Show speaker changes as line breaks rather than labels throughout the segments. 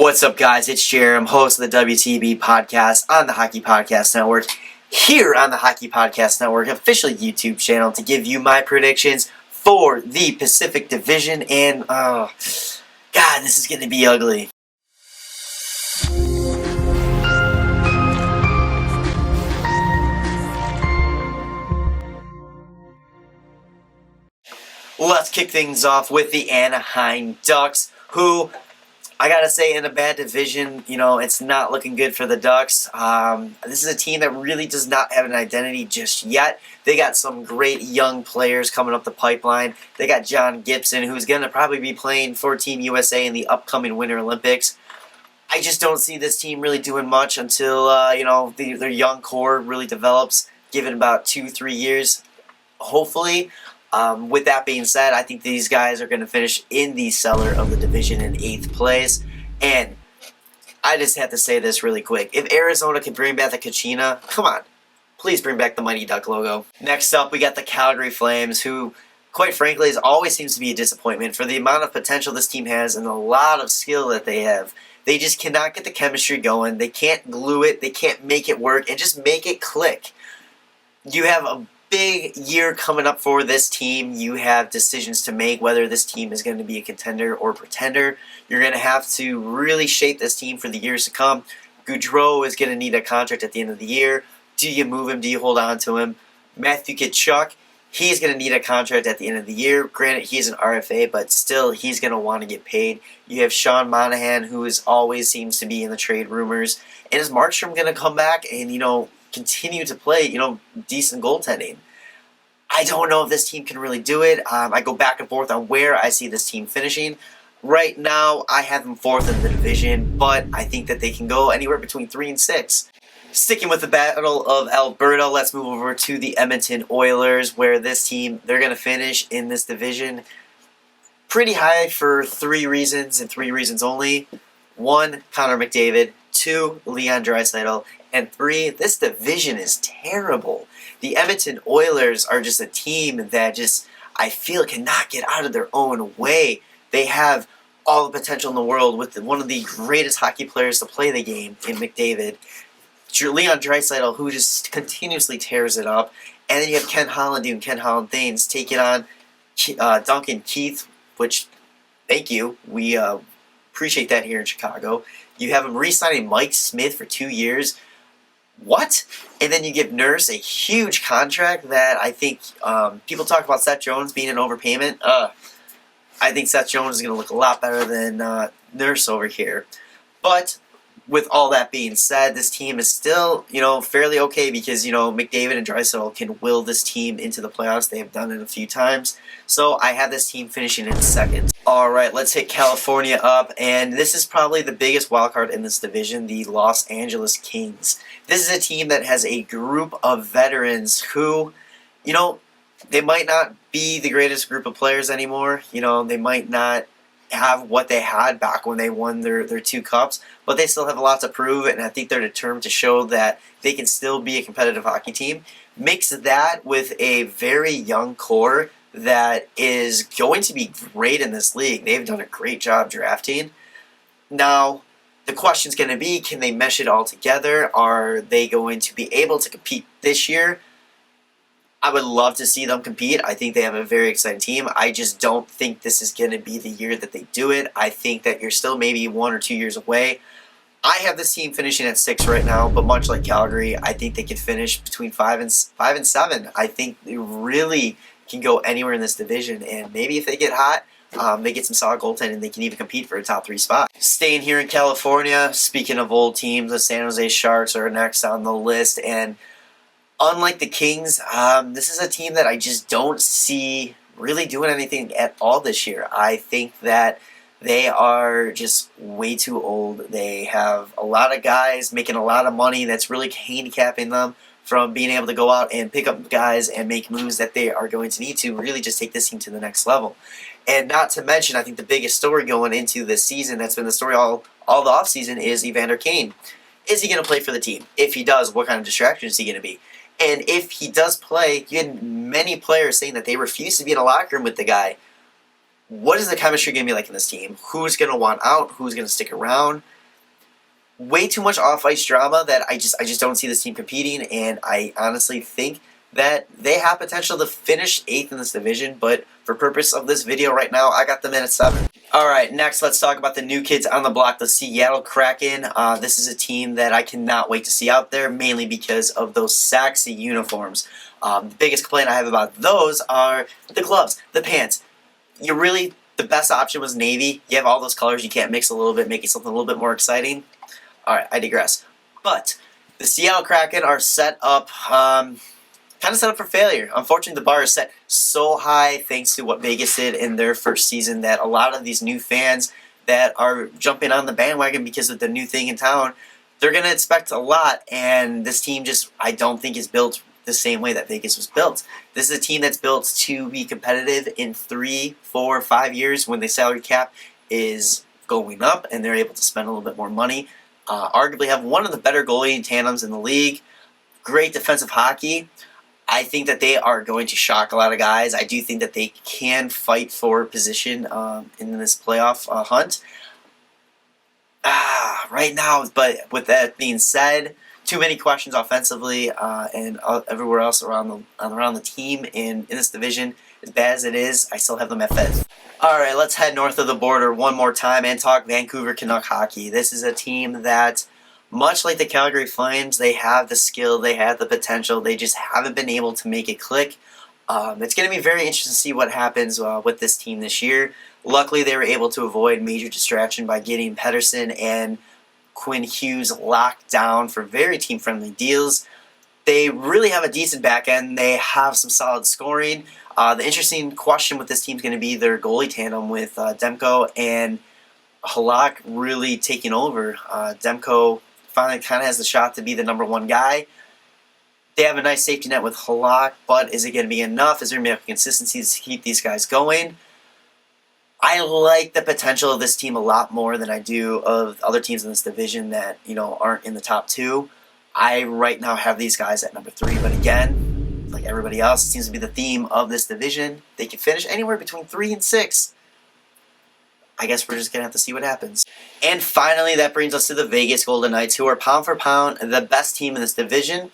What's up, guys? It's Jerem, host of the WTB podcast on the Hockey Podcast Network, here on the Hockey Podcast Network official YouTube channel to give you my predictions for the Pacific Division. And, God, this is going to be ugly. Let's kick things off with the Anaheim Ducks, who, I gotta say, in a bad division, it's not looking good for the Ducks. This is a team that really does not have an identity just yet. They got some great young players coming up the pipeline. They got John Gibson, who's going to probably be playing for Team USA in the upcoming Winter Olympics. I just don't see this team really doing much until, their young core really develops, given about 2-3 years, hopefully. With that being said, I think these guys are going to finish in the cellar of the division in 8th place. And I just have to say this really quick. If Arizona can bring back the Kachina, come on. Please bring back the Mighty Duck logo. Next up, we got the Calgary Flames, who, quite frankly, always seems to be a disappointment for the amount of potential this team has and a lot of skill that they have. They just cannot get the chemistry going. They can't glue it. They can't make it work and just make it click. You have a big year coming up for this team. You have decisions to make whether this team is going to be a contender or pretender. You're going to have to really shape this team for the years to come. Gaudreau is going to need a contract at the end of the year. Do you move him? Do you hold on to him? Matthew Tkachuk, he's going to need a contract at the end of the year. Granted, he's an RFA, but still, he's going to want to get paid. You have Sean Monahan, who always seems to be in the trade rumors. And is Markstrom going to come back and, continue to play, decent goaltending? I don't know if this team can really do it. I go back and forth on where I see this team finishing. Right now, I have them 4th in the division, but I think that they can go anywhere between 3 and 6. Sticking with the Battle of Alberta, let's move over to the Edmonton Oilers, where this team, they're going to finish in this division pretty high for 3 reasons, and 3 reasons only. 1, Connor McDavid. 2, Leon Draisaitl. And 3, this division is terrible. The Edmonton Oilers are just a team that I feel, cannot get out of their own way. They have all the potential in the world with one of the greatest hockey players to play the game in McDavid. Leon Draisaitl, who just continuously tears it up. And then you have Ken Holland doing Ken Holland things, taking on Duncan Keith, which, thank you. We appreciate that here in Chicago. You have him re-signing Mike Smith for 2 years. What? And then you give Nurse a huge contract that I think people talk about Seth Jones being an overpayment. I think Seth Jones is going to look a lot better than Nurse over here. But with all that being said, this team is still, fairly okay because, McDavid and Draisaitl can will this team into the playoffs. They have done it a few times. So I have this team finishing in 2nd. All right, let's hit California up, and this is probably the biggest wildcard in this division, the Los Angeles Kings. This is a team that has a group of veterans who, they might not be the greatest group of players anymore. They might not have what they had back when they won their 2 cups, but they still have a lot to prove, and I think they're determined to show that they can still be a competitive hockey team. Mix that with a very young core that is going to be great in this league. They've done a great job drafting. Now, the question's going to be, can they mesh it all together? Are they going to be able to compete this year? I would love to see them compete. I think they have a very exciting team. I just don't think this is going to be the year that they do it. I think that you're still maybe 1 or 2 years away. I have this team finishing at 6 right now, but much like Calgary, I think they could finish between 5 and 7. I think they really can go anywhere in this division, and maybe if they get hot, they get some solid goaltending, and they can even compete for a top 3 spot. Staying here in California, speaking of old teams, the San Jose Sharks are next on the list, and unlike the Kings, this is a team that I just don't see really doing anything at all this year. I think that they are just way too old. They have a lot of guys making a lot of money that's really handicapping them from being able to go out and pick up guys and make moves that they are going to need to really just take this team to the next level. And not to mention, I think the biggest story going into this season, that's been the story all the offseason, is Evander Kane. Is he going to play for the team? If he does, what kind of distraction is he going to be? And if he does play, you had many players saying that they refuse to be in a locker room with the guy. what is the chemistry going to be like in this team? Who's going to want out? Who's going to stick around? Way too much off-ice drama that I just don't see this team competing, and I honestly think that they have potential to finish 8th in this division, but for purpose of this video right now, I got them in at 7. Alright, next let's talk about the new kids on the block, the Seattle Kraken. This is a team that I cannot wait to see out there, mainly because of those sexy uniforms. The biggest complaint I have about those are the gloves, the pants. The best option was navy. You have all those colors, you can't mix a little bit, make it something a little bit more exciting. Alright, I digress. But the Seattle Kraken are set up, kind of set up for failure. Unfortunately, the bar is set so high thanks to what Vegas did in their first season that a lot of these new fans that are jumping on the bandwagon because of the new thing in town, they're going to expect a lot, and this team just, I don't think, is built the same way that Vegas was built. This is a team that's built to be competitive in 3, 4, 5 years when the salary cap is going up and they're able to spend a little bit more money. Arguably have one of the better goalie tandems in the league. Great defensive hockey. I think that they are going to shock a lot of guys. I do think that they can fight for position in this playoff hunt. Right now, but with that being said, too many questions offensively and everywhere else around the team in this division. As bad as it is, I still have them at 5th. Alright, let's head north of the border one more time and talk Vancouver Canuck hockey. This is a team that, much like the Calgary Flames, they have the skill, they have the potential, they just haven't been able to make it click. It's going to be very interesting to see what happens with this team this year. Luckily, they were able to avoid major distraction by getting Pedersen and Quinn Hughes locked down for very team-friendly deals. They really have a decent back end. They have some solid scoring. The interesting question with this team is going to be their goalie tandem with Demko and Halak really taking over. Demko finally kind of has the shot to be the #1 guy. They have a nice safety net with Halak, but is it going to be enough? Is there going to be enough consistency to keep these guys going? I like the potential of this team a lot more than I do of other teams in this division that, aren't in the top 2. I right now have these guys at #3, but again, like everybody else, it seems to be the theme of this division. They can finish anywhere between 3 and 6. I guess we're just going to have to see what happens. And finally, that brings us to the Vegas Golden Knights, who are pound for pound the best team in this division,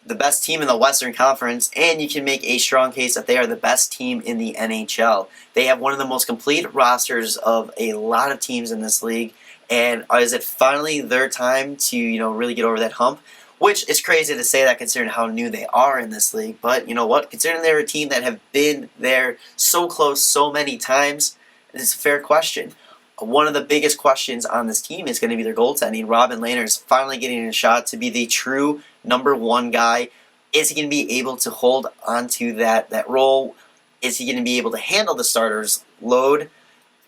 the best team in the Western Conference, and you can make a strong case that they are the best team in the NHL. They have one of the most complete rosters of a lot of teams in this league, and is it finally their time to, really get over that hump? Which is crazy to say that considering how new they are in this league, but you know what? Considering they're a team that have been there so close so many times, it's a fair question. One of the biggest questions on this team is going to be their goaltending. Robin Lehner is finally getting a shot to be the true #1 guy. Is he going to be able to hold onto that role? Is he going to be able to handle the starter's load?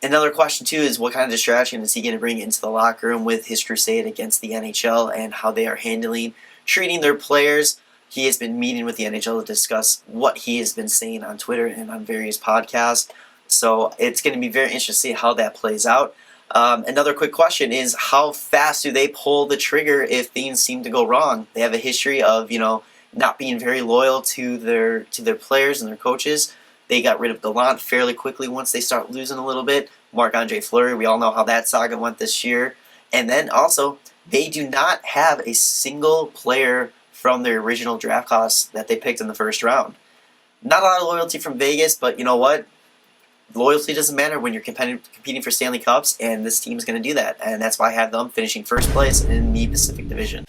Another question, too, is what kind of distraction is he going to bring into the locker room with his crusade against the NHL and how they are treating their players. He has been meeting with the NHL to discuss what he has been saying on Twitter and on various podcasts. So it's going to be very interesting to see how that plays out. Another quick question is, how fast do they pull the trigger if things seem to go wrong? They have a history of, not being very loyal to their players and their coaches. They got rid of Gallant fairly quickly once they start losing a little bit. Marc-Andre Fleury, we all know how that saga went this year. And then also, they do not have a single player from their original draft class that they picked in the first round. Not a lot of loyalty from Vegas, but you know what? Loyalty doesn't matter when you're competing for Stanley Cups, and this team is going to do that. And that's why I have them finishing first place in the Pacific Division.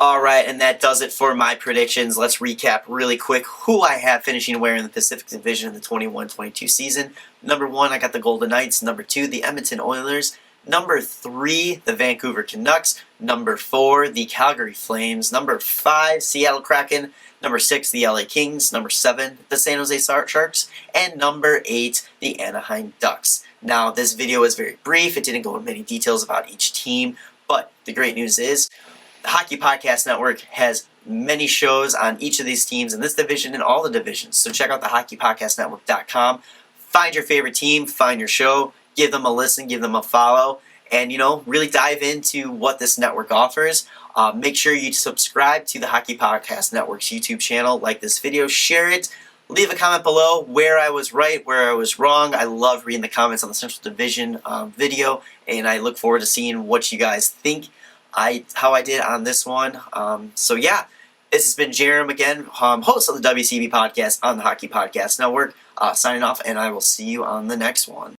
Alright, and that does it for my predictions. Let's recap really quick who I have finishing where in the Pacific Division in the 21-22 season. #1, I got the Golden Knights. #2, the Edmonton Oilers. #3, the Vancouver Canucks. #4, the Calgary Flames. #5, Seattle Kraken. #6, the LA Kings. #7, the San Jose Sharks. And #8, the Anaheim Ducks. Now, this video is very brief. It didn't go into many details about each team, but the great news is the Hockey Podcast Network has many shows on each of these teams in this division and all the divisions. So check out the hockeypodcastnetwork.com. Find your favorite team, find your show, give them a listen, give them a follow, and really dive into what this network offers. Make sure you subscribe to the Hockey Podcast Network's YouTube channel, like this video, share it, leave a comment below where I was right, where I was wrong. I love reading the comments on the Central Division video, and I look forward to seeing what you guys think how I did on this one. So yeah, this has been Jerem again, host of the WCB podcast on the Hockey Podcast Network, signing off, and I will see you on the next one.